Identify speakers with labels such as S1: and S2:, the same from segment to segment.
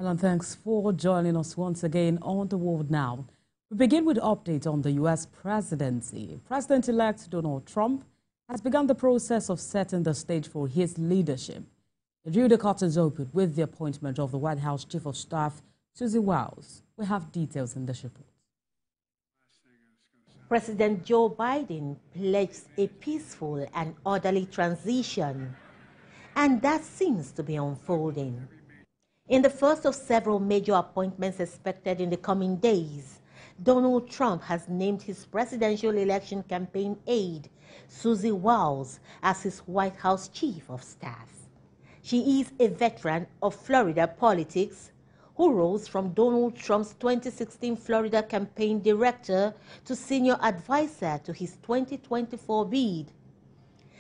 S1: Alan, thanks for joining us once again on The World Now. We begin with updates on the U.S. presidency. President-elect Donald Trump has begun the process of setting the stage for his leadership. He drew the curtains open with the appointment of the White House Chief of Staff, Susie Wiles. We have details in this report.
S2: President Joe Biden pledged a peaceful and orderly transition, and that seems to be unfolding. In the first of several major appointments expected in the coming days, Donald Trump has named his presidential election campaign aide, Susie Wiles, as his White House Chief of Staff. She is a veteran of Florida politics who rose from Donald Trump's 2016 Florida campaign director to senior advisor to his 2024 bid.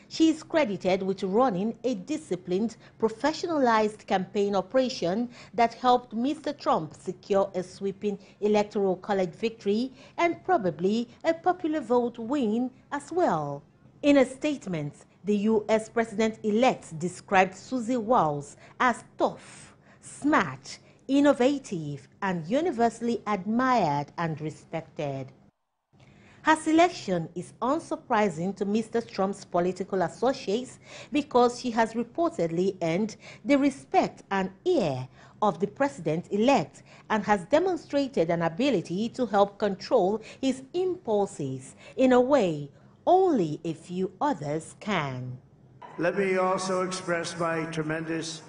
S2: She is credited with running a disciplined, professionalized campaign operation that helped Mr. Trump secure a sweeping electoral college victory and probably a popular vote win as well. In a statement, the U.S. President-elect described Susie Wiles as tough, smart, innovative, and universally admired and respected. Her selection is unsurprising to Mr. Trump's political associates because she has reportedly earned the respect and ear of the president-elect and has demonstrated an ability to help control his impulses in a way only a few others can.
S3: Let me also express my tremendous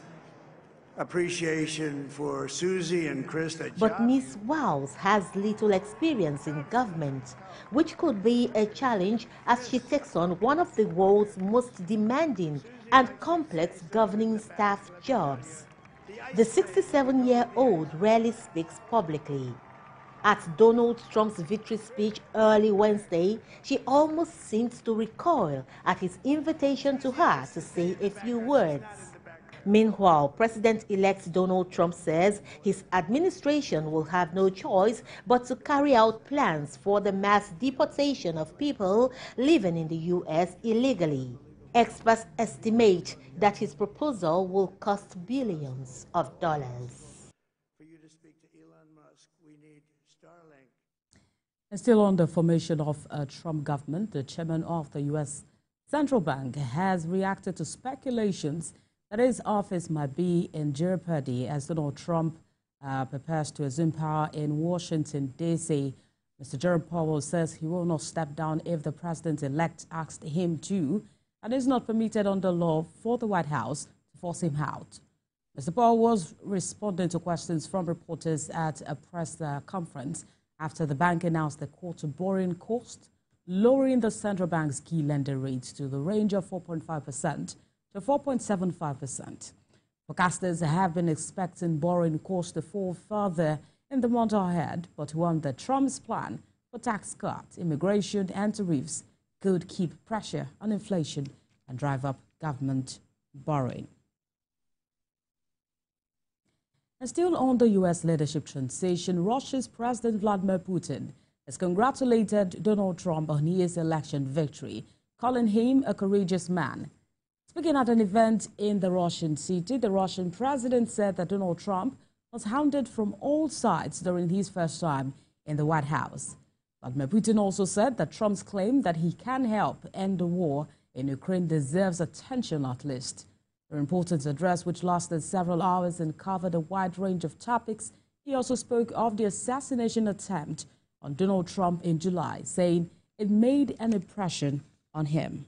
S3: appreciation for Susie and Chris.
S2: But Ms. Wiles has little experience in government, which could be a challenge as she takes on one of the world's most demanding and complex governing staff jobs. The 67-year-old rarely speaks publicly. At Donald Trump's victory speech early Wednesday, she almost seems to recoil at his invitation to her to say a few words. Meanwhile, President-elect Donald Trump says his administration will have no choice but to carry out plans for the mass deportation of people living in the U.S. illegally. Experts estimate that his proposal will cost billions of dollars.
S3: For you to speak to Elon Musk, we need Starlink.
S1: And still on the formation of a Trump government, the chairman of the U.S. Central Bank has reacted to speculations that his office might be in jeopardy as Donald Trump prepares to assume power in Washington, D.C. Mr. Jerome Powell says he will not step down if the president-elect asked him to, and is not permitted under law for the White House to force him out. Mr. Powell was responding to questions from reporters at a press conference after the bank announced the quarter borrowing cost, lowering the central bank's key lender rates to the range of 4.5% to 4.75%. Forecasters have been expecting borrowing costs to fall further in the month ahead, but warned that Trump's plan for tax cuts, immigration, and tariffs could keep pressure on inflation and drive up government borrowing. And still on the U.S. leadership transition, Russia's President Vladimir Putin has congratulated Donald Trump on his election victory, calling him a courageous man. Speaking at an event in the Russian city, the Russian president said that Donald Trump was hounded from all sides during his first time in the White House. Vladimir Putin also said that Trump's claim that he can help end the war in Ukraine deserves attention at least. During Putin's address, which lasted several hours and covered a wide range of topics, he also spoke of the assassination attempt on Donald Trump in July, saying it made an impression on him.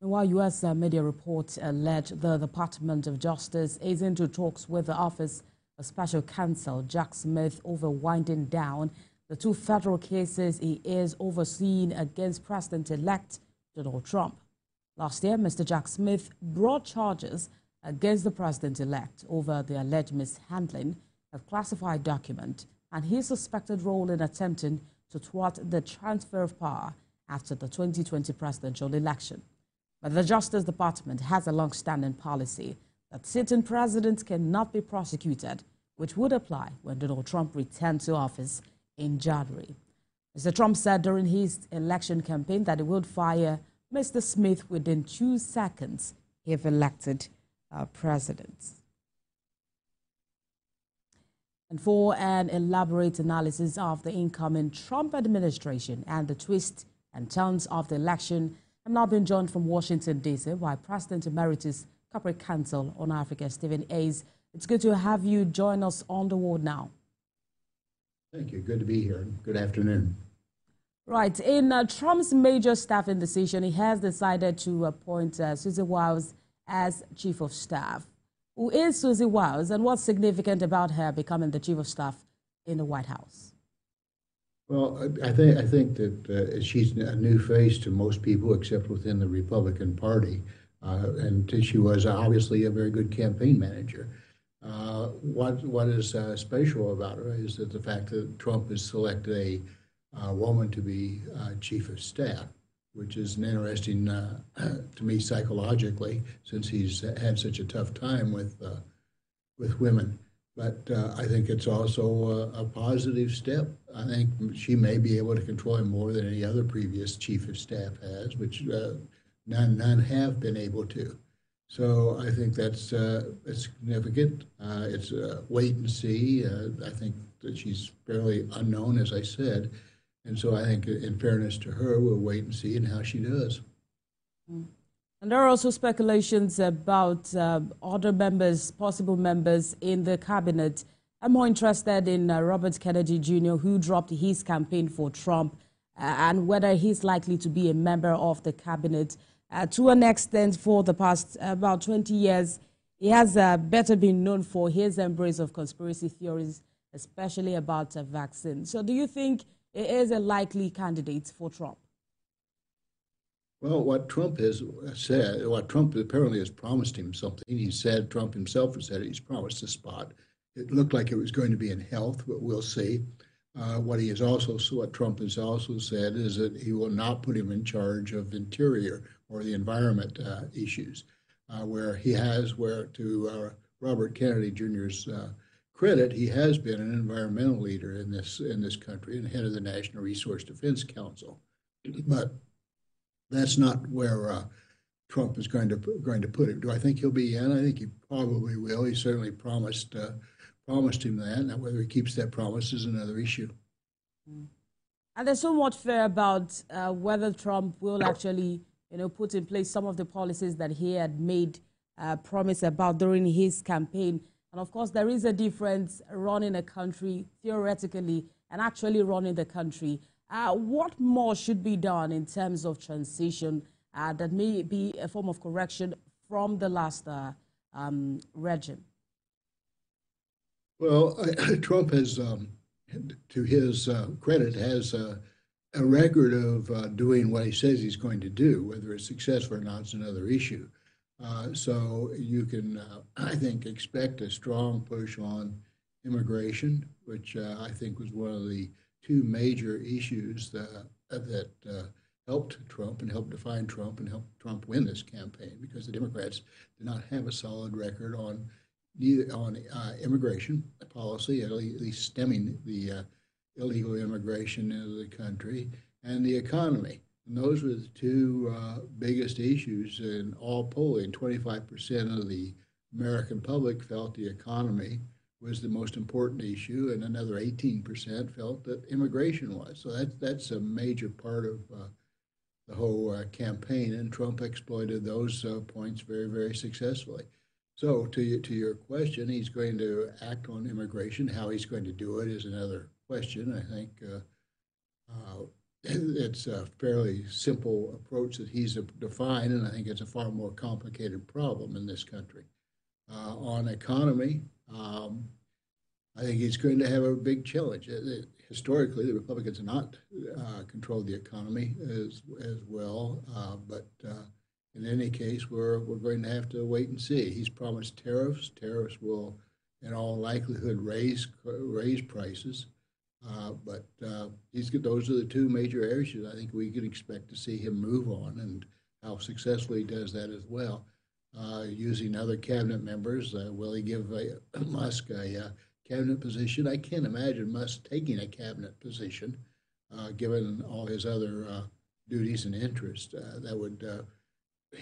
S1: While U.S. media reports allege the Department of Justice is into talks with the Office of Special Counsel Jack Smith over winding down the two federal cases he is overseeing against President-elect Donald Trump. Last year, Mr. Jack Smith brought charges against the President-elect over the alleged mishandling of classified documents and his suspected role in attempting to thwart the transfer of power after the 2020 presidential election. But the Justice Department has a long-standing policy that sitting presidents cannot be prosecuted, which would apply when Donald Trump returned to office in January. Mr. Trump said during his election campaign that he would fire Mr. Smith within 2 seconds if elected president. And for an elaborate analysis of the incoming Trump administration and the twists and turns of the election, I'm now being joined from Washington, D.C. by President Emeritus Corporate Council on Africa, Stephen Hayes. It's good to have you join us on the ward now.
S4: Thank you. Good to be here. Good afternoon.
S1: Right. In Trump's major staffing decision, he has decided to appoint Susie Wiles as Chief of Staff. Who is Susie Wiles, and what's significant about her becoming the Chief of Staff in the White House?
S4: Well, I think that she's a new face to most people, except within the Republican Party, and she was obviously a very good campaign manager. What is special about her is that the fact that Trump has selected a woman to be Chief of Staff, which is an interesting to me psychologically, since he's had such a tough time with women. But I think it's also a positive step. I think she may be able to control him more than any other previous Chief of Staff has, which none have been able to. So I think that's significant. It's a wait and see. I think that she's fairly unknown, as I said. And so I think, in fairness to her, we'll wait and see how she does.
S1: And there are also speculations about other members, possible members in the cabinet. I'm more interested in Robert Kennedy Jr., who dropped his campaign for Trump, and whether he's likely to be a member of the cabinet. To an extent, for the past about 20 years, he has better been known for his embrace of conspiracy theories, especially about vaccines. So do you think it is a likely candidate for Trump?
S4: Well, what Trump has said, what Trump apparently has promised him something. He said, Trump himself has said he's promised a spot. It looked like it was going to be in health, but we'll see. What Trump has also said is that he will not put him in charge of interior or the environment issues, where to Robert Kennedy Jr.'s credit, he has been an environmental leader in this country and head of the National Resource Defense Council. But that's not where Trump is going to put it. Do I think he'll be in? I think he probably will. He certainly promised him that. Now, whether he keeps that promise is another issue.
S1: And there's so much fear about whether Trump will actually, put in place some of the policies that he had made promise about during his campaign. And of course, there is a difference running a country theoretically and actually running the country. What more should be done in terms of transition that may be a form of correction from the last regime?
S4: Well, Trump has, to his credit, has a record of doing what he says he's going to do. Whether it's successful or not is another issue. So you can, I think, expect a strong push on immigration, which I think was one of the two major issues that helped Trump and helped define Trump and helped Trump win this campaign, because the Democrats did not have a solid record on immigration policy, at least stemming the illegal immigration into the country, and the economy. And those were the two biggest issues in all polling. 25% of the American public felt the economy was the most important issue, and another 18% felt that immigration was. So that's a major part of the whole campaign, and Trump exploited those points very, very successfully. So to your question, he's going to act on immigration. How he's going to do it is another question. I think it's a fairly simple approach that he's defined, and I think it's a far more complicated problem in this country. On economy, I think he's going to have a big challenge. Historically, the Republicans have not controlled the economy as well, but in any case, we're going to have to wait and see. He's promised tariffs. Tariffs will, in all likelihood, raise prices. But those are the two major areas I think we can expect to see him move on, and how successfully he does that as well. Using other cabinet members, will he give Musk a cabinet position? I can't imagine Musk taking a cabinet position, given all his other duties and interests. That would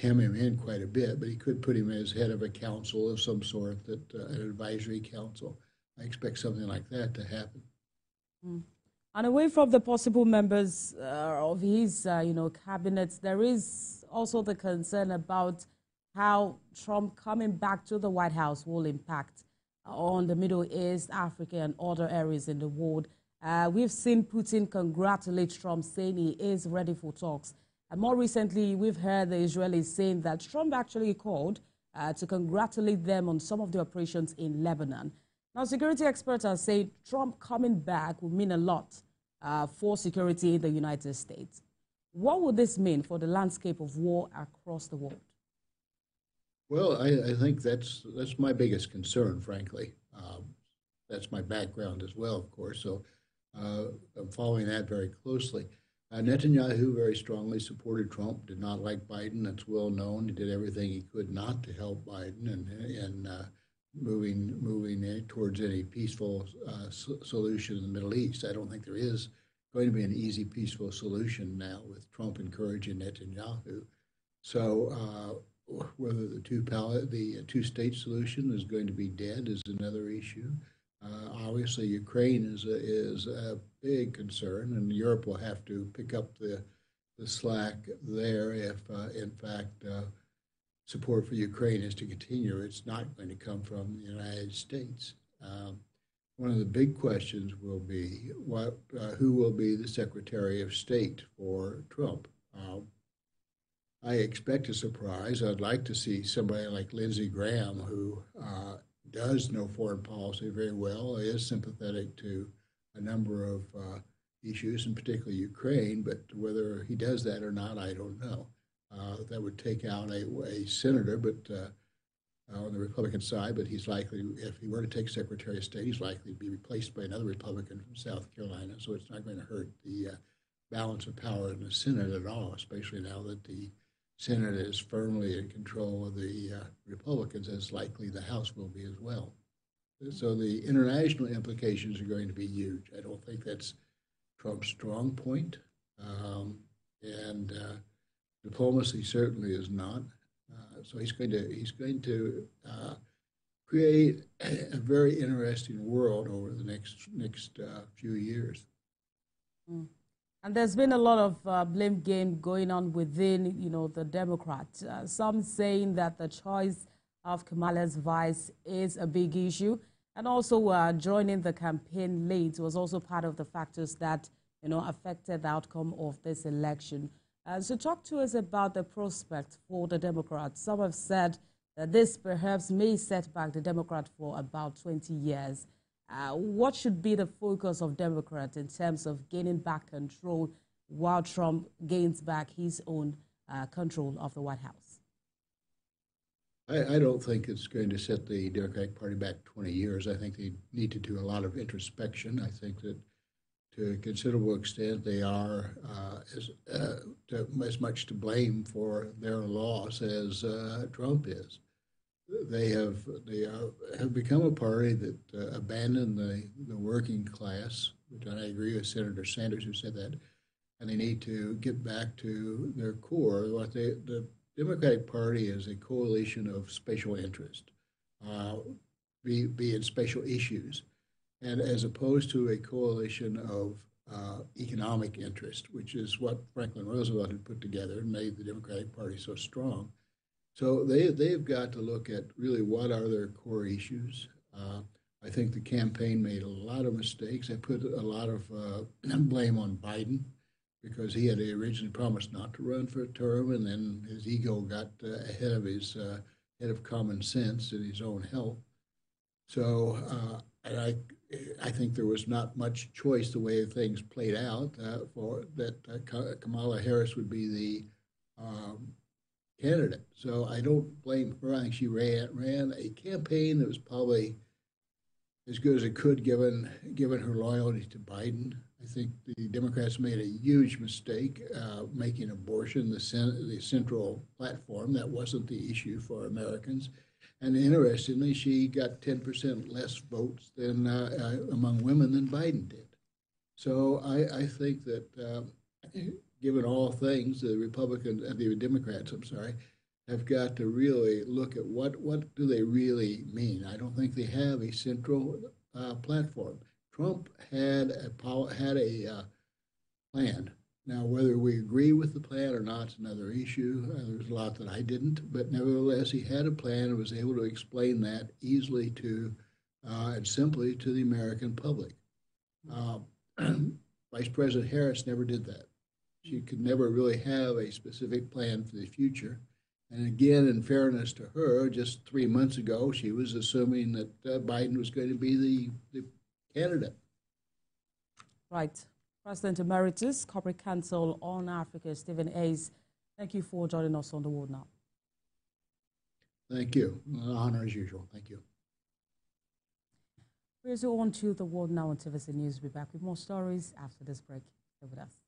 S4: hem him in quite a bit, but he could put him as head of a council of some sort, an advisory council. I expect something like that to happen.
S1: Mm. And away from the possible members of his, cabinets, there is also the concern about how Trump coming back to the White House will impact on the Middle East, Africa, and other areas in the world. We've seen Putin congratulate Trump, saying he is ready for talks. And more recently, we've heard the Israelis saying that Trump actually called to congratulate them on some of the operations in Lebanon. Now, security experts are saying Trump coming back will mean a lot for security in the United States. What would this mean for the landscape of war across the world?
S4: Well, I think that's my biggest concern, frankly. That's my background as well, of course. So I'm following that very closely. Netanyahu very strongly supported Trump, did not like Biden. That's well known. He did everything he could not to help Biden and moving towards any peaceful solution in the Middle East. I don't think there is going to be an easy, peaceful solution now with Trump encouraging Netanyahu. So whether the two-state solution is going to be dead is another issue. Obviously, Ukraine is a big concern, and Europe will have to pick up the slack there if, in fact, support for Ukraine is to continue. It's not going to come from the United States. One of the big questions will be who will be the Secretary of State for Trump. I expect a surprise. I'd like to see somebody like Lindsey Graham, who does know foreign policy very well, is sympathetic to a number of issues, in particular Ukraine, but whether he does that or not, I don't know. That would take out a senator, but on the Republican side, but he's likely, if he were to take Secretary of State, he's likely to be replaced by another Republican from South Carolina, so it's not going to hurt the balance of power in the Senate at all, especially now that the Senate is firmly in control of the Republicans, as likely the House will be as well. So the international implications are going to be huge. I don't think that's Trump's strong point, and diplomacy certainly is not. So he's going to create a very interesting world over the next few years.
S1: Mm. And there's been a lot of blame game going on within, the Democrats. Some saying that the choice of Kamala's vice is a big issue, and also joining the campaign late was also part of the factors that, affected the outcome of this election. So talk to us about the prospect for the Democrats. Some have said that this perhaps may set back the Democrat for about 20 years. What should be the focus of Democrats in terms of gaining back control while Trump gains back his own control of the White House?
S4: I don't think it's going to set the Democratic Party back 20 years. I think they need to do a lot of introspection. I think that to a considerable extent they are as much to blame for their loss as Trump is. They have become a party that abandoned the working class, which I agree with Senator Sanders who said that, and they need to get back to their core. The Democratic Party is a coalition of special interest, be in special issues, and as opposed to a coalition of economic interest, which is what Franklin Roosevelt had put together and made the Democratic Party so strong. So they've got to look at really what are their core issues. I think the campaign made a lot of mistakes. They put a lot of blame on Biden because he had originally promised not to run for a term, and then his ego got ahead of his head of common sense and his own health. So and I think there was not much choice the way things played out for that Kamala Harris would be the candidate. So I don't blame her. I think she ran a campaign that was probably as good as it could given her loyalty to Biden. I think the Democrats made a huge mistake making abortion the central platform. That wasn't the issue for Americans. And interestingly, she got 10% less votes than among women than Biden did. So I think that given all things, the Democrats, have got to really look at what do they really mean. I don't think they have a central platform. Trump had a plan. Now, whether we agree with the plan or not is another issue. There's a lot that I didn't, but nevertheless, he had a plan and was able to explain that easily to and simply to the American public. Vice President Harris never did that. She could never really have a specific plan for the future. And again, in fairness to her, just 3 months ago, she was assuming that Biden was going to be the candidate.
S1: Right. President Emeritus, Corporate Council on Africa, Stephen Hayes, thank you for joining us on The World Now.
S4: Thank you. An honor as usual. Thank you.
S1: We're on to The World Now on TVC News. We'll be back with more stories after this break. Stay with us.